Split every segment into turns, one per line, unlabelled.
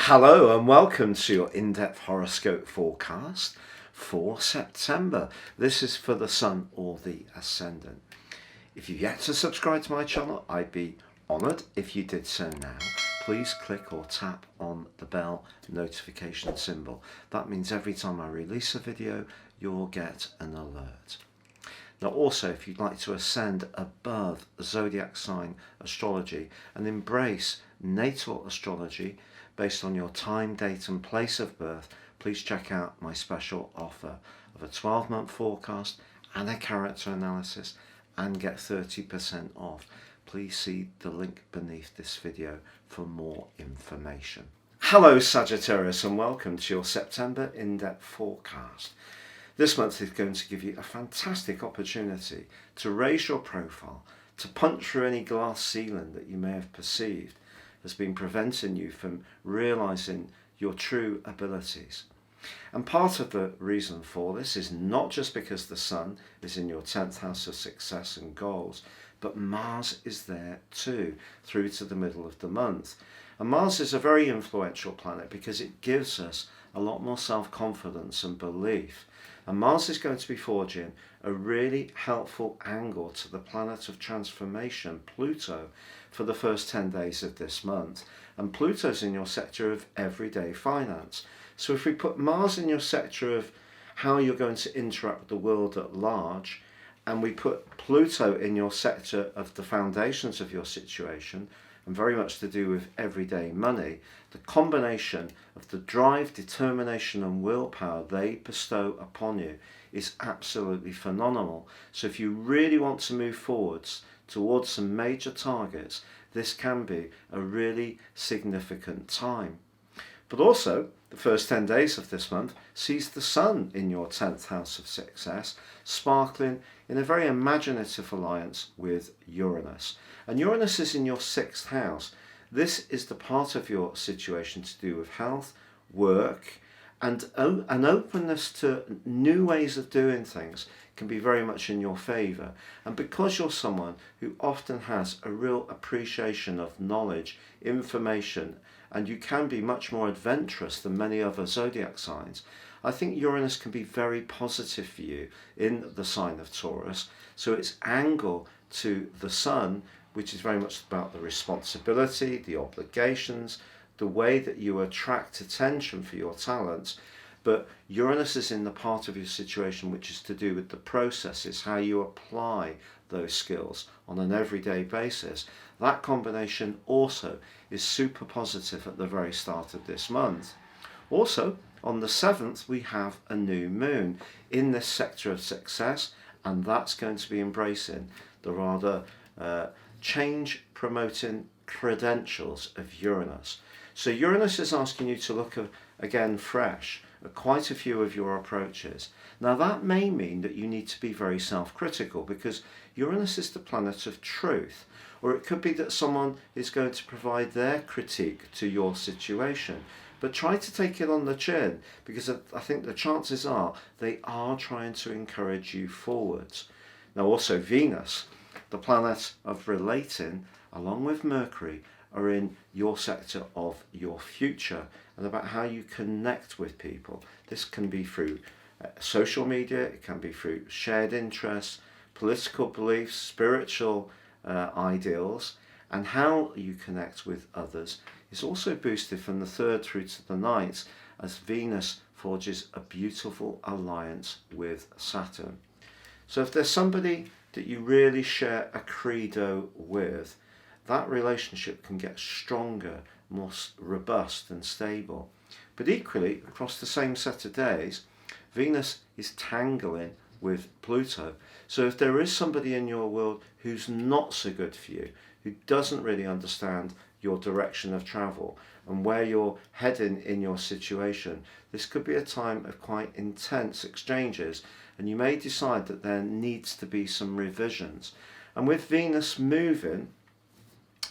Hello and welcome to your in-depth horoscope forecast for September. This is for the Sun or the Ascendant. If you've yet to subscribe to my channel, I'd be honoured if you did so now. Please click or tap on the bell notification symbol. That means every time I release a video, you'll get an alert. Now also, if you'd like to ascend above Zodiac sign astrology and embrace natal astrology based on your time, date and place of birth, please check out my special offer of a 12-month forecast and a character analysis and get 30% off. Please see the link beneath this video for more information. Hello Sagittarius and welcome to your September in-depth forecast. This month is going to give you a fantastic opportunity to raise your profile, to punch through any glass ceiling that you may have perceived has been preventing you from realising your true abilities. And part of the reason for this is not just because the Sun is in your 10th house of success and goals, but Mars is there too, through to the middle of the month. And Mars is a very influential planet because it gives us a lot more self-confidence and belief. And Mars is going to be forging a really helpful angle to the planet of transformation, Pluto, for the first 10 days of this month. And Pluto's in your sector of everyday finance. So if we put Mars in your sector of how you're going to interact with the world at large, and we put Pluto in your sector of the foundations of your situation, and very much to do with everyday money, the combination of the drive, determination and willpower they bestow upon you is absolutely phenomenal. So if you really want to move forwards towards some major targets, this can be a really significant time. But also, the first 10 days of this month sees the Sun in your 10th house of success, sparkling in a very imaginative alliance with Uranus. And Uranus is in your 6th house. This is the part of your situation to do with health, work, and an openness to new ways of doing things can be very much in your favour. And because you're someone who often has a real appreciation of knowledge, information, and you can be much more adventurous than many other zodiac signs, I think Uranus can be very positive for you in the sign of Taurus. So its angle to the Sun, which is very much about the responsibility, the obligations, the way that you attract attention for your talents. But Uranus is in the part of your situation which is to do with the processes, how you apply those skills on an everyday basis. That combination also is super positive at the very start of this month. Also, on the 7th, we have a new moon in this sector of success, and that's going to be embracing the rather change-promoting credentials of Uranus. So Uranus is asking you to look again fresh at quite a few of your approaches. Now that may mean that you need to be very self-critical because Uranus is the planet of truth, or it could be that someone is going to provide their critique to your situation. But try to take it on the chin, because I think the chances are they are trying to encourage you forwards. Now also Venus, the planet of relating, along with Mercury, are in your sector of your future and about how you connect with people. This can be through social media, it can be through shared interests, political beliefs, spiritual ideals, and how you connect with others is also boosted from the 3rd through to the 9th as Venus forges a beautiful alliance with Saturn. So if there's somebody that you really share a credo with, that relationship can get stronger, more robust and stable. But equally, across the same set of days, Venus is tangling with Pluto. So if there is somebody in your world who's not so good for you, who doesn't really understand your direction of travel and where you're heading in your situation, this could be a time of quite intense exchanges, and you may decide that there needs to be some revisions. And with Venus moving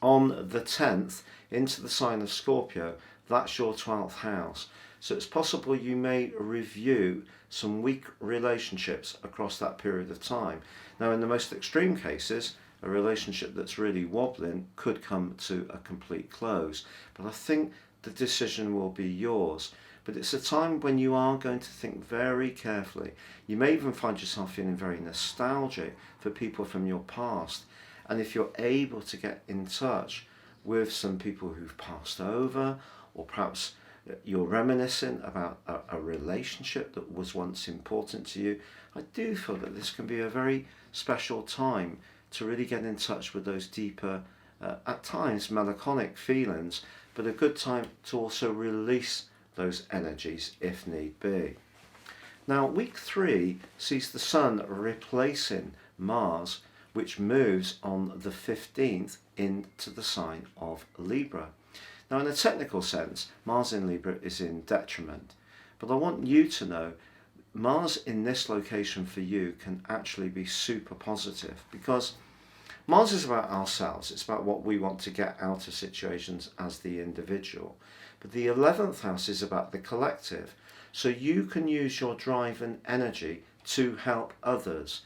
on the 10th into the sign of Scorpio, that's your 12th house. So it's possible you may review some weak relationships across that period of time. Now in the most extreme cases, a relationship that's really wobbling could come to a complete close. But I think the decision will be yours. But it's a time when you are going to think very carefully. You may even find yourself feeling very nostalgic for people from your past. And if you're able to get in touch with some people who've passed over, or perhaps you're reminiscing about a relationship that was once important to you, I do feel that this can be a very special time to really get in touch with those deeper, at times melancholic feelings, but a good time to also release those energies if need be. Now, week 3 sees the Sun replacing Mars, which moves on the 15th into the sign of Libra. Now, in a technical sense, Mars in Libra is in detriment, but I want you to know Mars in this location for you can actually be super positive, because Mars is about ourselves. It's about what we want to get out of situations as the individual. But the 11th house is about the collective. So you can use your drive and energy to help others.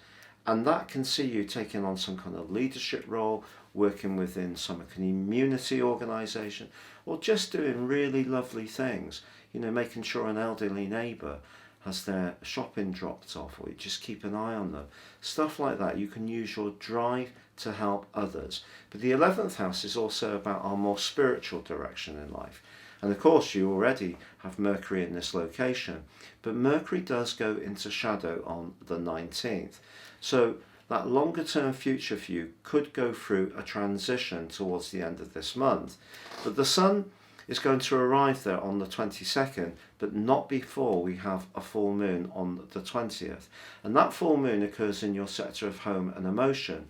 And that can see you taking on some kind of leadership role, working within some community organisation, or just doing really lovely things. You know, making sure an elderly neighbour has their shopping dropped off, or you just keep an eye on them. Stuff like that. You can use your drive to help others. But the 11th house is also about our more spiritual direction in life. And of course, you already have Mercury in this location, but Mercury does go into shadow on the 19th. So that longer term future for you could go through a transition towards the end of this month. But the Sun is going to arrive there on the 22nd, but not before we have a full moon on the 20th. And that full moon occurs in your sector of home and emotion.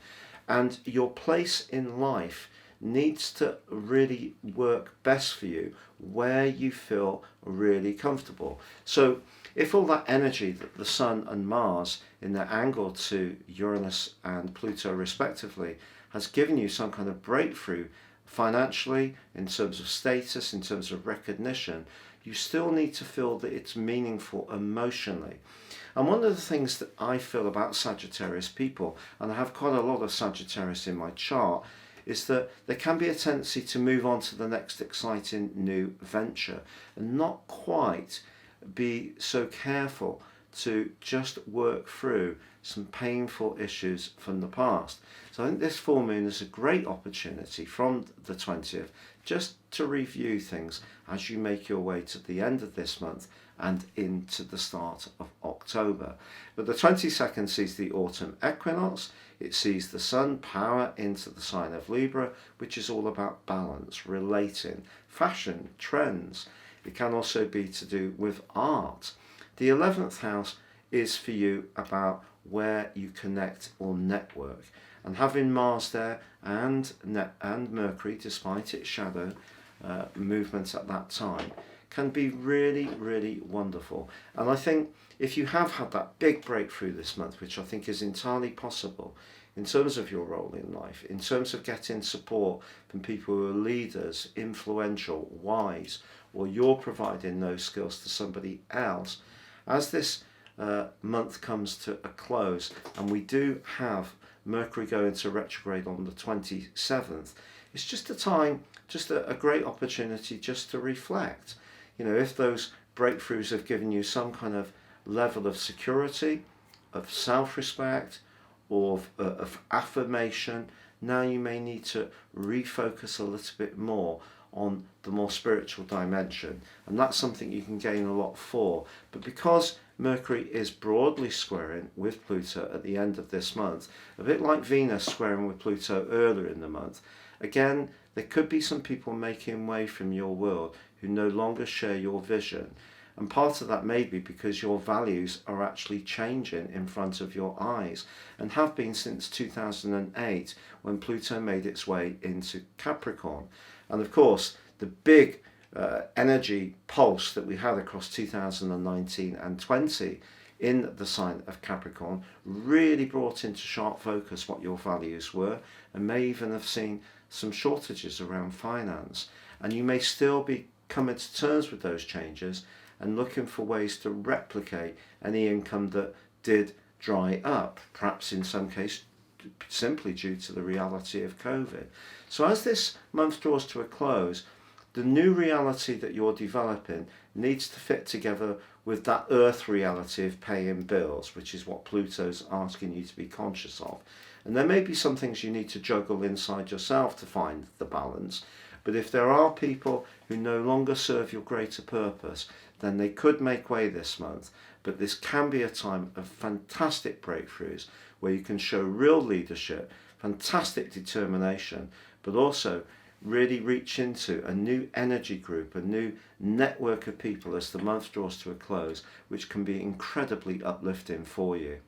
And your place in life needs to really work best for you where you feel really comfortable. So if all that energy that the Sun and Mars in their angle to Uranus and Pluto respectively has given you some kind of breakthrough financially, in terms of status, in terms of recognition, you still need to feel that it's meaningful emotionally. And one of the things that I feel about Sagittarius people, and I have quite a lot of Sagittarius in my chart, is that there can be a tendency to move on to the next exciting new venture and not quite be so careful to just work through some painful issues from the past. So I think this full moon is a great opportunity from the 20th just to review things as you make your way to the end of this month and into the start of October. But the 22nd sees the autumn equinox. It sees the Sun power into the sign of Libra, which is all about balance, relating, fashion, trends. It can also be to do with art. The 11th house is for you about where you connect or network. And having Mars there and Mercury, despite its shadow movement at that time, can be really, really wonderful. And I think if you have had that big breakthrough this month, which I think is entirely possible in terms of your role in life, in terms of getting support from people who are leaders, influential, wise, or you're providing those skills to somebody else, as this month comes to a close, and we do have Mercury go into retrograde on the 27th, it's just a time, just a great opportunity just to reflect. You know, if those breakthroughs have given you some kind of level of security, of self-respect, or of affirmation, now you may need to refocus a little bit more on the more spiritual dimension, and that's something you can gain a lot for. But because Mercury is broadly squaring with Pluto at the end of this month, a bit like Venus squaring with Pluto earlier in the month, again, there could be some people making way from your world who no longer share your vision. And part of that may be because your values are actually changing in front of your eyes, and have been since 2008 when Pluto made its way into Capricorn. And of course, the big energy pulse that we had across 2019 and 20 in the sign of Capricorn really brought into sharp focus what your values were, and may even have seen some shortages around finance. And you may still be coming to terms with those changes and looking for ways to replicate any income that did dry up, perhaps in some case simply due to the reality of COVID. So as this month draws to a close, the new reality that you're developing needs to fit together with that earth reality of paying bills, which is what Pluto's asking you to be conscious of. And there may be some things you need to juggle inside yourself to find the balance. But if there are people who no longer serve your greater purpose, then they could make way this month. But this can be a time of fantastic breakthroughs where you can show real leadership, fantastic determination, but also really reach into a new energy group, a new network of people as the month draws to a close, which can be incredibly uplifting for you.